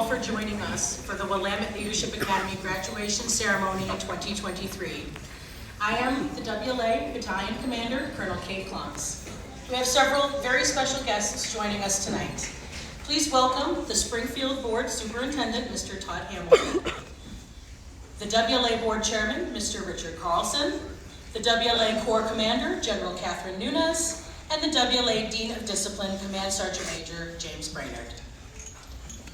for joining us for the Willamette Leadership Academy graduation ceremony in 2023. I am the WLA Battalion Commander, Colonel Kate Klontz. We have several very special guests joining us tonight. Please welcome the Springfield Board Superintendent, Mr. Todd Hamilton, the WLA Board Chairman, Mr. Richard Carlson, the WLA Corps Commander, General Catherine Nunes, and the WLA Dean of Discipline, Command Sergeant Major James Brainerd.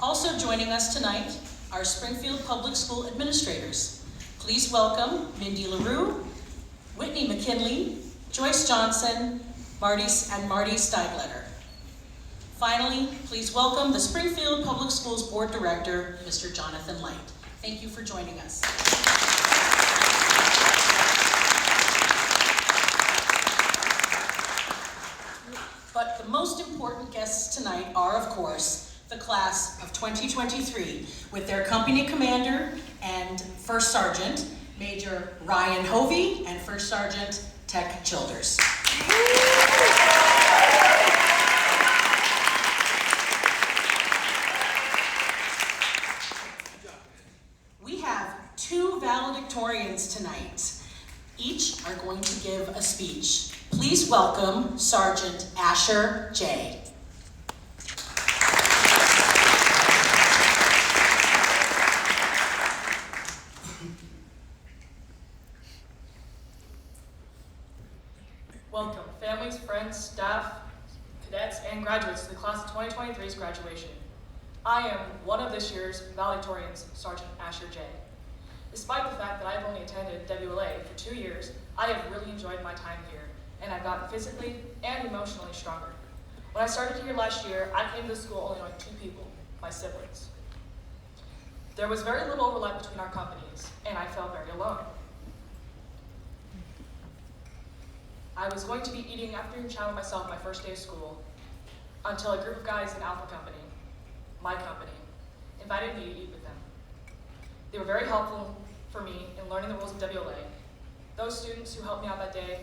Also joining us tonight are Springfield Public School administrators. Please welcome Mindy LaRue, Whitney McKinley, Joyce Johnson, Marty Steigletter. Finally, please welcome the Springfield Public Schools Board Director, Mr. Jonathan Light. Thank you for joining us. But the most important guests tonight are, of course, the class of 2023, with their company commander and First Sergeant, Major Ryan Hovey, and First Sergeant Tech Childers. We have two valedictorians tonight. Each are going to give a speech. Please welcome Sergeant Asher J. Welcome, families, friends, staff, cadets, and graduates to the class of 2023's graduation. I am one of this year's valedictorians, Sergeant Asher J. Despite the fact that I have only attended WLA for 2 years, I have really enjoyed my time here, and I've gotten physically and emotionally stronger. When I started here last year, I came to the school only knowing 2 people, my siblings. There was very little overlap between our companies, and I felt very alone. I was going to be eating afternoon chow with myself my first day of school until a group of guys in Alpha Company, my company, invited me to eat with them. They were very helpful for me in learning the rules of WLA. Those students who helped me out that day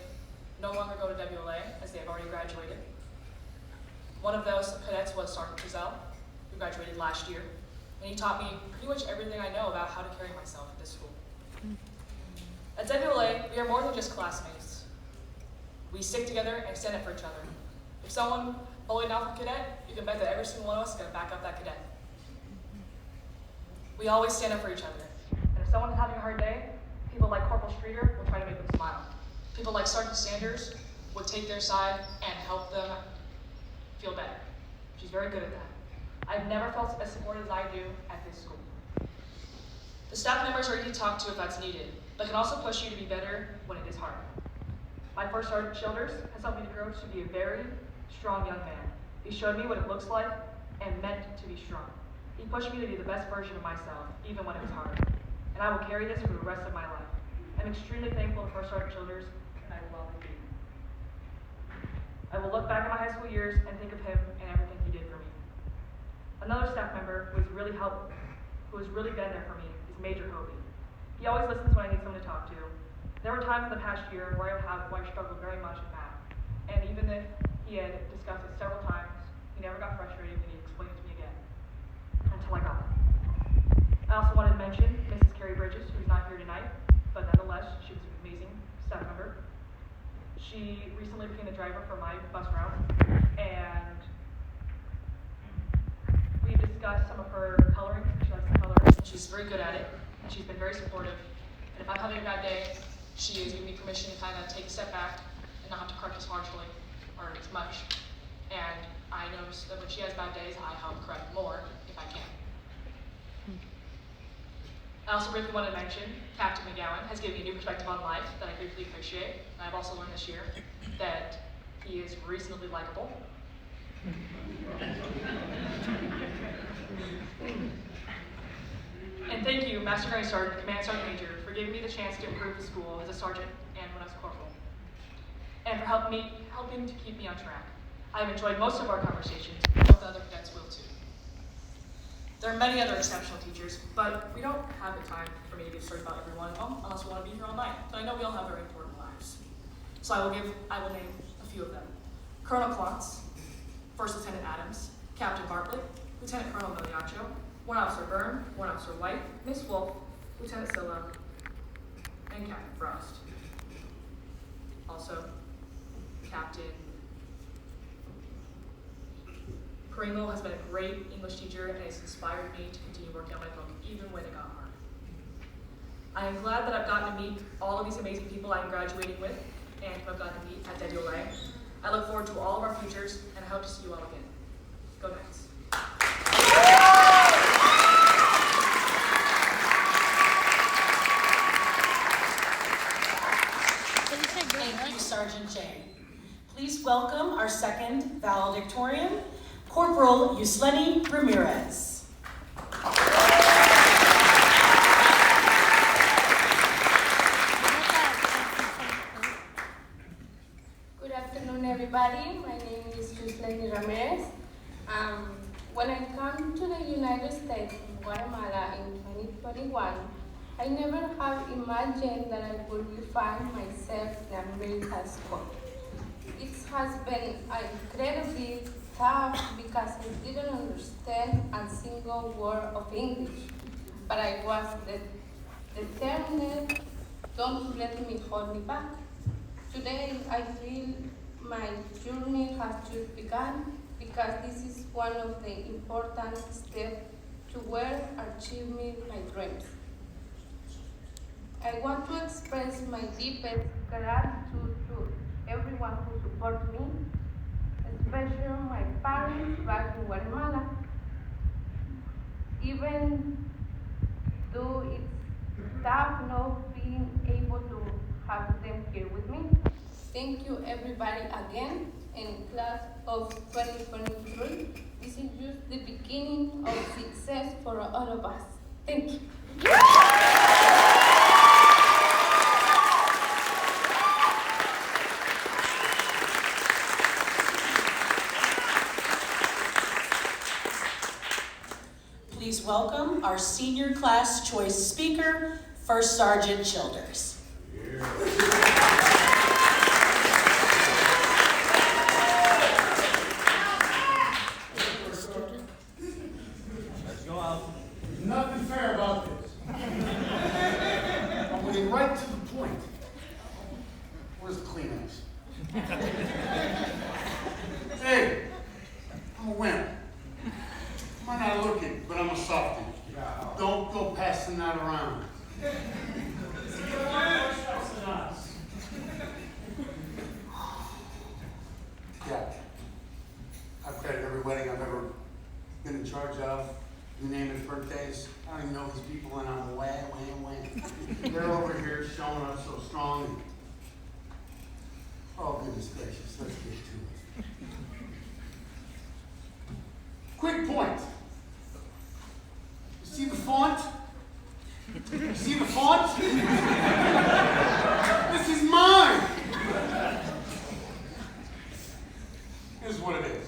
no longer go to WLA as they have already graduated. One of those cadets was Sergeant Frizzell, who graduated last year, and he taught me pretty much everything I know about how to carry myself at this school. At WLA, we are more than just classmates. We stick together and stand up for each other. If someone bullied an Alpha cadet, you can bet that every single one of us is going to back up that cadet. We always stand up for each other. And if someone is having a hard day, people like Corporal Streeter will try to make them smile. People like Sergeant Sanders would take their side and help them feel better. She's very good at that. I've never felt as supported as I do at this school. The staff members are easy to talk to if that's needed, but can also push you to be better when it is hard. My First Sergeant Childers has helped me to grow to be a very strong young man. He showed me what it looks like and meant to be strong. He pushed me to be the best version of myself, even when it was hard. And I will carry this for the rest of my life. I'm extremely thankful to First Sergeant Childers, and I will always be. I will look back at my high school years and think of him and everything he did for me. Another staff member who has really been there for me is Major Hovey. He always listens when I need someone to talk to. There were times in the past year where I struggled very much with math. And even if he had discussed it several times, he never got frustrated when he explained it to me again. Until I got it. I also wanted to mention Mrs. Carrie Bridges, who's not here tonight, but nonetheless, she was an amazing staff member. She recently became the driver for my bus route, and we discussed some of her coloring. She likes to color. She's very good at it, and she's been very supportive. And if I'm having a bad day, she has given me permission to kind of take a step back and not have to correct as harshly or as much. And I notice that when she has bad days, I help correct more if I can. I also briefly want to mention Captain McGowan has given me a new perspective on life that I greatly appreciate. And I've also learned this year that he is reasonably likable. And thank you, Master Gunnery Sergeant, Command Sergeant Major, for giving me the chance to improve the school as a sergeant and when I was corporal, and for helping to keep me on track. I've enjoyed most of our conversations, and hope the other cadets will too. There are many other exceptional teachers, but we don't have the time for me to give stories about every one of them unless we want to be here all night. But I know we all have very important lives. So I will name a few of them. Colonel Klontz, First Lieutenant Adams, Captain Bartlett, Lieutenant Colonel Miliaccio, 1 Officer Byrne, 1 Officer White, Miss Wolf, Lieutenant Silla, and Captain Frost. Also, Captain Pringle has been a great English teacher and has inspired me to continue working on my book even when it got hard. I am glad that I've gotten to meet all of these amazing people I'm graduating with and who I've gotten to meet at WLA. I look forward to all of our futures and I hope to see you all again. Go Knights. Thank you, Sergeant Jay. Please welcome our second valedictorian, Corporal Yusleni Ramirez. Good afternoon, everybody. My name is Yusleni Ramirez. When I come to the United States from Guatemala in 2021, I never have imagined that I would find myself in American school. It has been incredibly tough because I didn't understand a single word of English, but I was determined. Don't let me hold me back. Today, I feel my journey has just begun because this is one of the important steps toward achieving my dreams. I want to express my deepest gratitude to everyone who supports me, especially my parents back in Guatemala. Even though it's tough not being able to have them here with me. Thank you everybody again in class of 2023. This is just the beginning of success for all of us. Thank you. Please welcome our senior class choice speaker, First Sergeant Childers. There's nothing fair about this. I'm getting right to the point. Where's the Kleenex? Hey, I'm a wimp. I might not look it, but I'm a softie. Don't go passing that around. Yeah. I've credit every wedding I've ever been in charge of. You name it, birthdays. I don't even know these people, and I'm way. They're over here showing up so strong. Oh, goodness gracious, let's get to it. Quick point. You see the font? You see the font? This is mine. Here's what it is.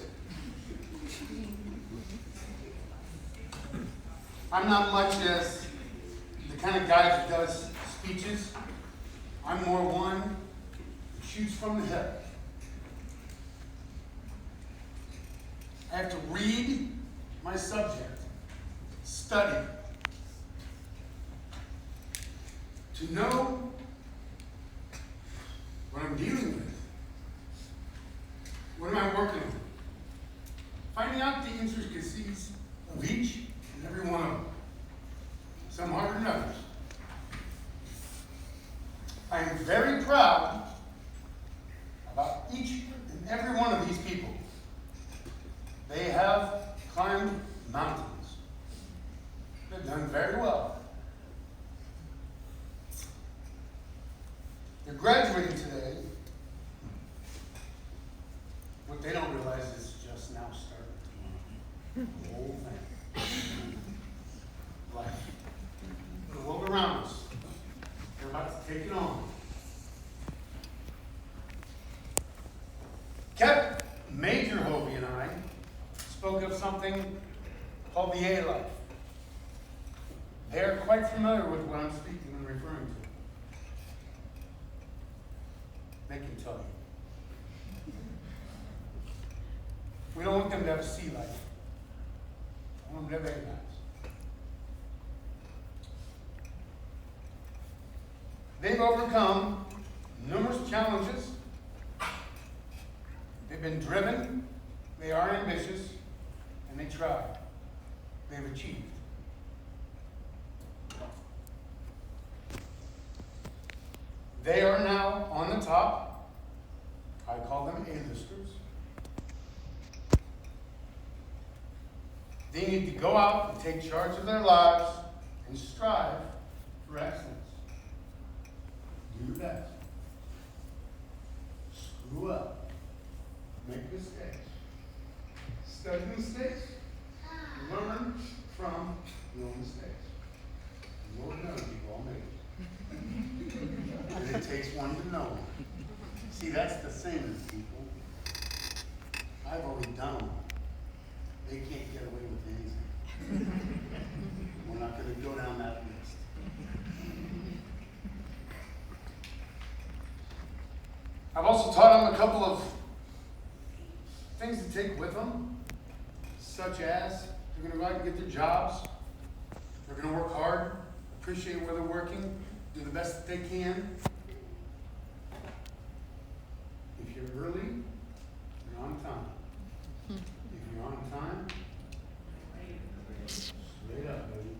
I'm not much as the kind of guy that does speeches. I'm more one that shoots from the hip. I have to read my subject, study, to know what I'm dealing with. What am I working on? Finding out the intricacies of each and every one of them. Some harder than others. I am very proud about each and every one of these people. They have climbed mountains. They've done very well. They're graduating today. What they don't realize is just now starting. The whole thing. Life. The world around us. They're about to take it on. Captain Major Hovey and I spoke of something called the A life. They're quite familiar with what I'm speaking and referring to. They can tell you. We don't want them to have a sea life. I want them to have A lives. They've overcome numerous challenges. They've been driven, they are ambitious, and they try. They've achieved. They are now on the top. I call them A-listers. They need to go out and take charge of their lives and strive for excellence. Do your best. Screw up. Make mistakes. Study mistakes. Learn from your mistakes. Lord knows you've all made it. And it takes one to know one. See, that's the same as people. I've already done them. They can't get away with anything. We're not going to go down that list. I've also taught them a couple of things to take with them, such as they're going to go out and get their jobs. They're going to work hard, appreciate where they're working, do the best that they can. If you're early, you're on time. If you're on time, straight up, baby.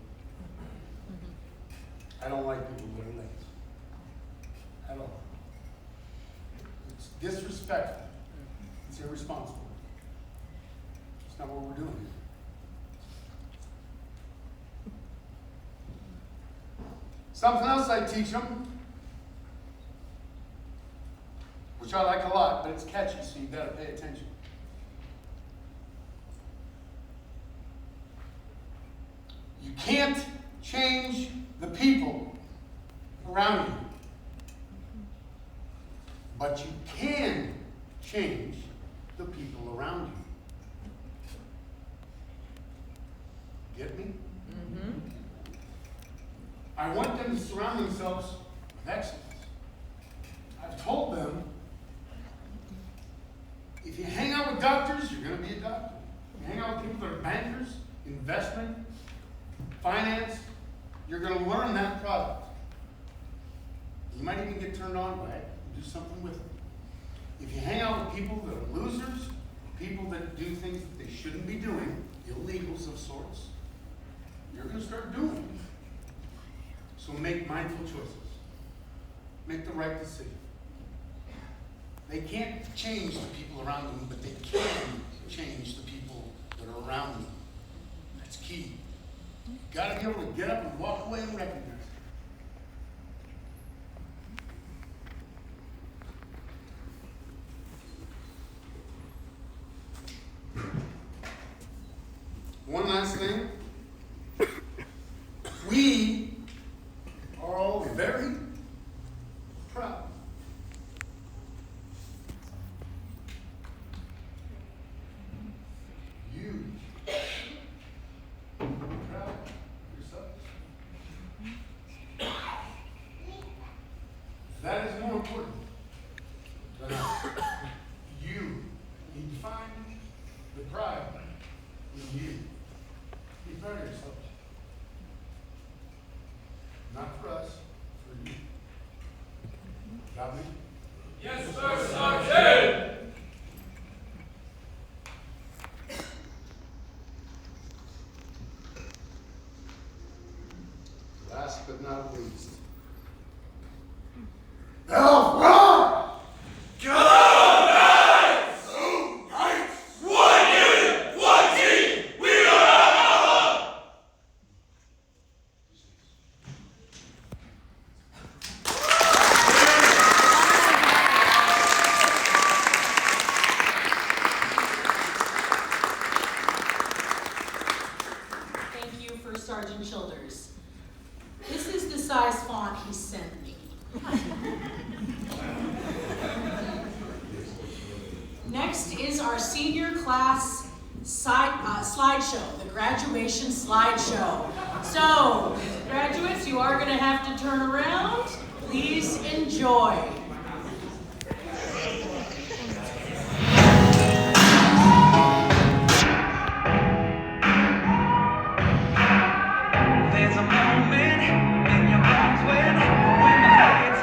I don't like people who are late. At all. It's disrespectful. It's irresponsible. It's not what we're doing here. Something else I teach them, which I like a lot, but it's catchy, so you gotta pay attention. You can't change the people around you, but you can change the people around you. Get me? Mm-hmm. I want them to surround themselves with excellence. I've told them, if you hang out with doctors, you're going to be a doctor. If you hang out with people that are bankers, investment, finance, you're going to learn that product. You might even get turned on by it and do something with it. If you hang out with people that are losers, people that do things that they shouldn't be doing, illegals of sorts, you're going to start doing it. So make mindful choices. Make the right decision. They can't change the people around them, but they can change the people that are around them. That's key. You've got to be able to get up and walk away and recognize it. One last thing. We are all very proud you be proud of yourselves. That is more important than us. You need to find the pride in you. Be proud of yourselves. Not for us, for you. Got me? Yes, sir, Sergeant! Last but not least. Elf Rock! Thank you for Sergeant Childers. This is the size font he sent me. Next is our senior class slideshow, the graduation slideshow. So, graduates, you are going to have to turn around. Please enjoy. There's a moment in your bones when the lights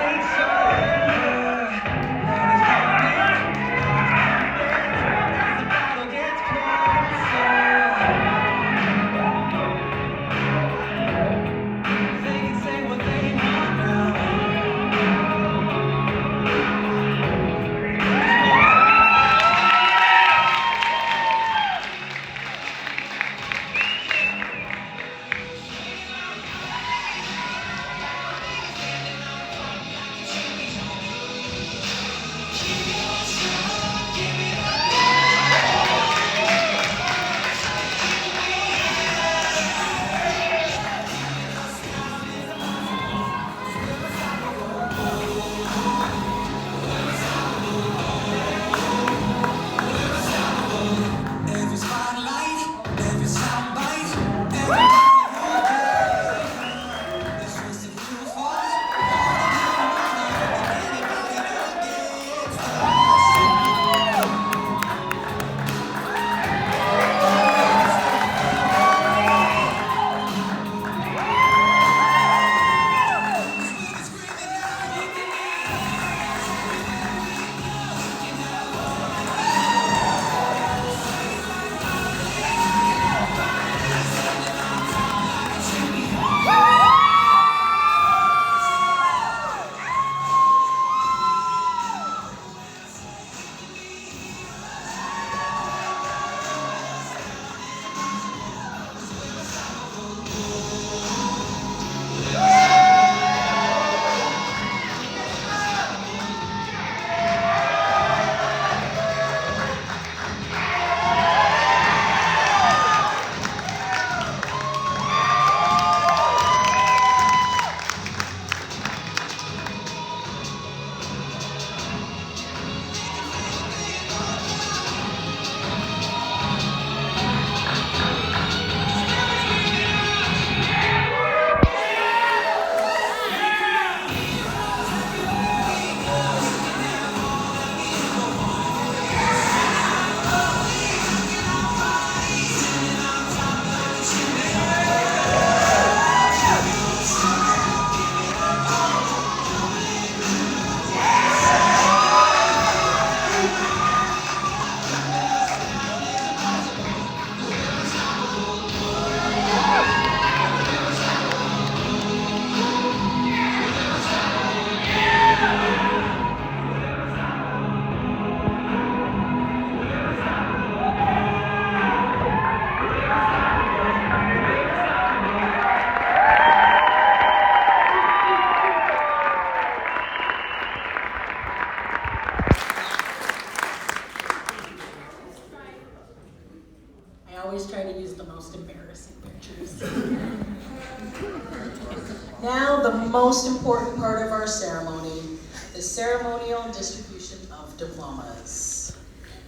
Now, the most important part of our ceremony, the ceremonial distribution of diplomas.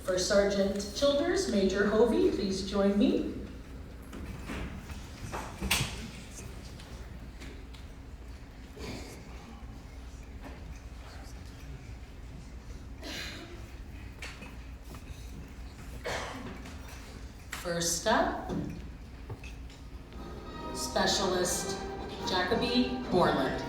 For Sergeant Childers, Major Hovey, please join me. First up, Specialist Jacoby Borland.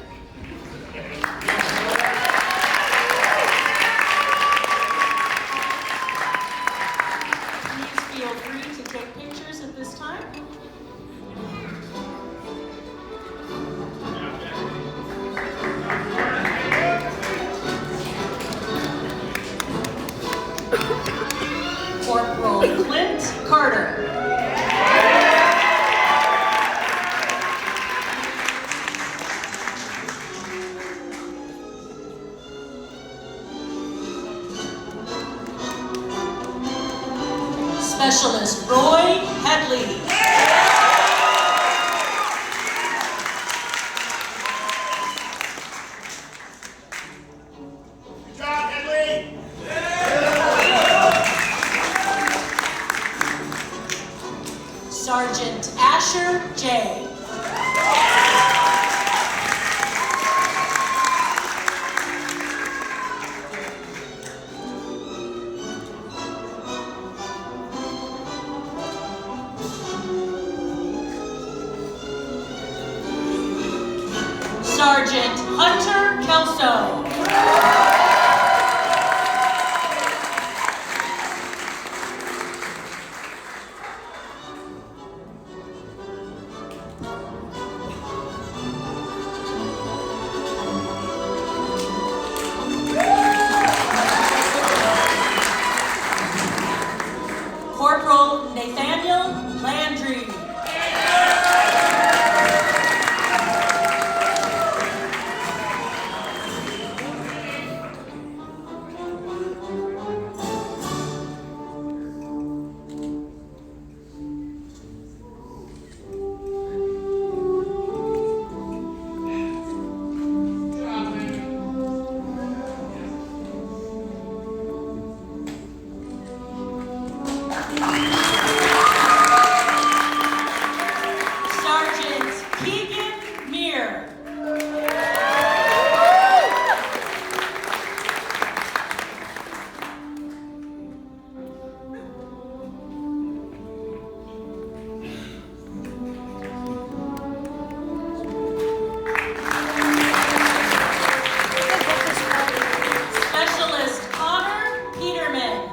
Please feel free to take pictures at this time. Corporal Clint Carter. Specialist Roy Headley. Good job, Headley. Sergeant Asher J. Sergeant Hunter Kelso. Corporal Nathaniel Landry. Sergeant Keegan Meir. Specialist Connor Peterman.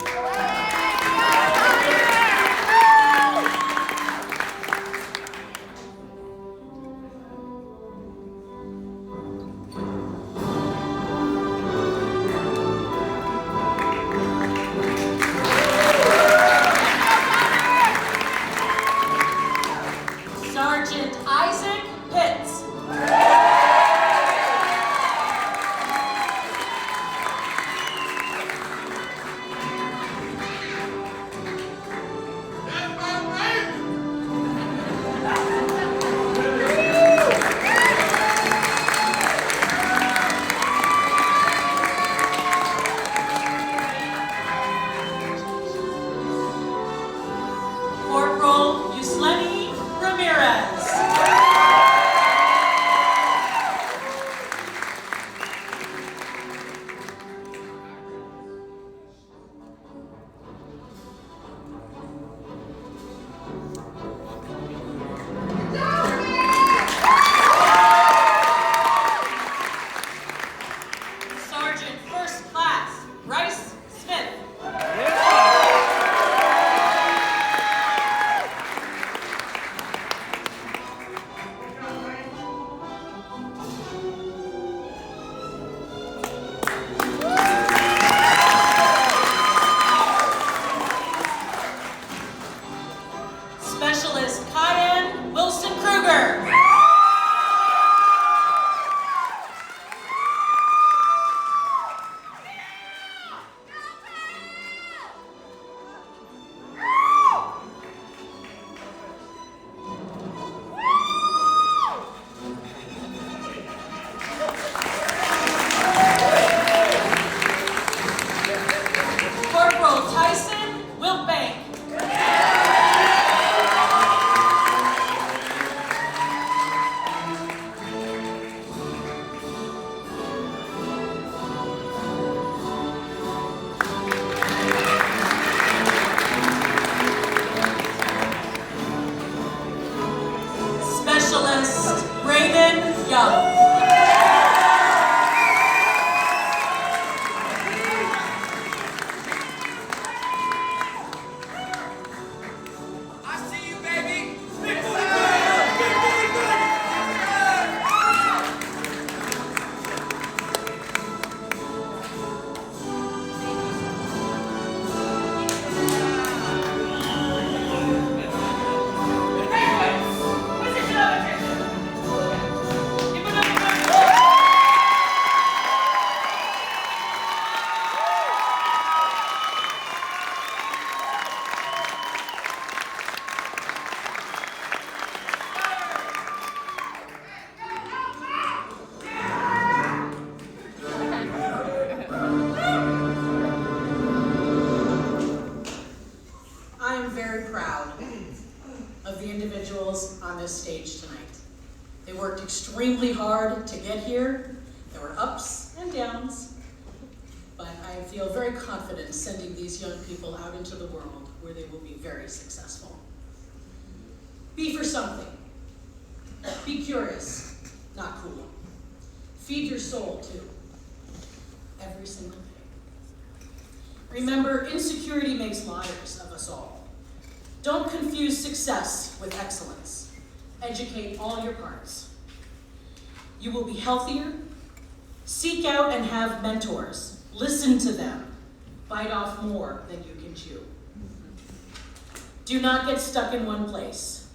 Sergeant Isaac Pitts. That's my wife. Corporal Yusleni Ramirez. Go. I see you, baby. I am very proud of the individuals on this stage tonight. They worked extremely hard to get here. There were ups and downs, but I feel very confident sending these young people out into the world where they will be very successful. Be for something. Be curious, not cool. Feed your soul too, every single day. Remember, insecurity makes liars of us all. Don't confuse success with excellence. Educate all your parts. You will be healthier. Seek out and have mentors. Listen to them. Bite off more than you can chew. Do not get stuck in one place.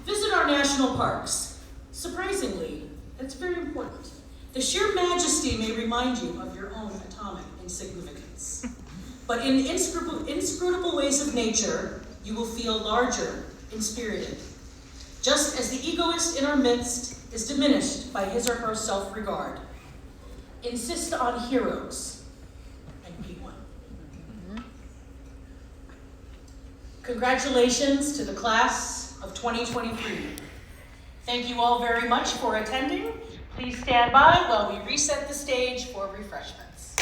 Visit our national parks. Surprisingly, it's very important. The sheer majesty may remind you of your own atomic insignificance. But in inscrutable ways of nature, you will feel larger and spirited. Just as the egoist in our midst is diminished by his or her self-regard. Insist on heroes and be one. Congratulations to the class of 2023. Thank you all very much for attending. Please stand by while we reset the stage for refreshments.